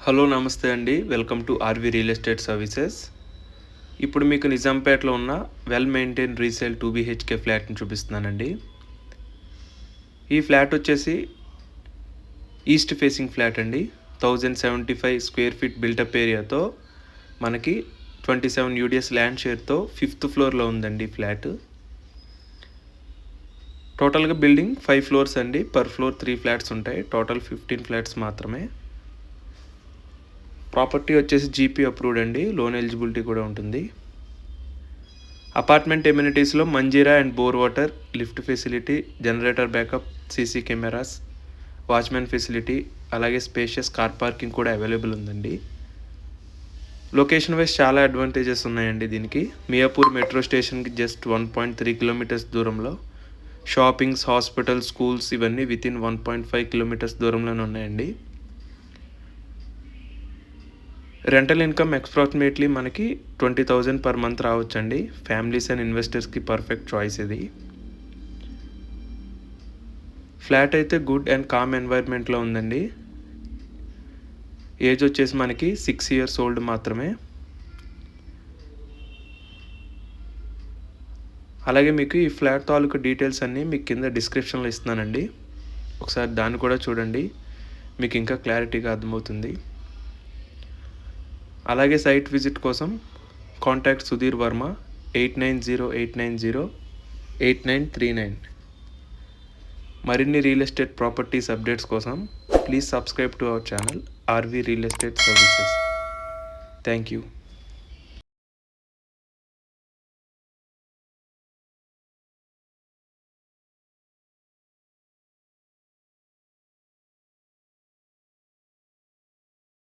Hello నమస్తే అండి. Welcome to RV real estate services. ఇప్పుడు మీకు నిజాంపేటలో ఉన్న వెల్ మెయింటైన్ రీసేల్ 2 BHK ఫ్లాట్ని చూపిస్తున్నానండి. ఈ ఫ్లాట్ వచ్చేసి ఈస్ట్ ఫేసింగ్ ఫ్లాట్ అండి. 1075 స్క్వేర్ ఫీట్ బిల్టప్ ఏరియాతో మనకి 27 UDS ల్యాండ్ షేర్తో 5th ఫ్లోర్లో ఉందండి ఫ్లాట్. టోటల్గా బిల్డింగ్ 5 ఫ్లోర్స్ అండి. పర్ ఫ్లోర్ 3 ఫ్లాట్స్ ఉంటాయి. టోటల్ 15 ఫ్లాట్స్ మాత్రమే. ప్రాపర్టీ వచ్చేసి జీపీ అప్రూవ్డ్ అండి. లోన్ ఎలిజిబిలిటీ కూడా ఉంటుంది. అపార్ట్మెంట్ ఎమ్యూనిటీస్లో Manjeera and bore water, lift facility, generator backup, CC cameras, watchman facility, అలాగే స్పేషియస్ కార్ పార్కింగ్ కూడా అవైలబుల్ ఉందండి. లొకేషన్ వైజ్ చాలా అడ్వాంటేజెస్ ఉన్నాయండి దీనికి. మియాపూర్ మెట్రో స్టేషన్కి జస్ట్ 1.3 కిలోమీటర్స్ దూరంలో, షాపింగ్స్, హాస్పిటల్, స్కూల్స్ ఇవన్నీ వితిన్ 1.5 కిలోమీటర్స్ దూరంలోనే ఉన్నాయండి. రెంటల్ ఇన్కమ్ అప్రాక్సిమేట్లీ మనకి 20,000 పర్ మంత్ రావచ్చండి. ఫ్యామిలీస్ అండ్ ఇన్వెస్టర్స్కి పర్ఫెక్ట్ చాయిస్ ఇది. ఫ్లాట్ అయితే గుడ్ అండ్ కామ్ ఎన్వైర్న్మెంట్లో ఉందండి. ఏజ్ వచ్చేసి మనకి 6 years ఓల్డ్ మాత్రమే. అలాగే మీకు ఈ ఫ్లాట్ తాలూకు డీటెయిల్స్ అన్నీ మీకు కింద డిస్క్రిప్షన్లో ఇస్తున్నానండి. ఒకసారి దాన్ని కూడా చూడండి, మీకు ఇంకా క్లారిటీగా అర్థమవుతుంది. అలాగే సైట్ విజిట్ కోసం కాంటాక్ట్ సుధీర్ వర్మ 8908908939. మరిన్ని రియల్ ఎస్టేట్ ప్రాపర్టీస్ అప్డేట్స్ కోసం please subscribe to our channel RV real estate services. Thank you.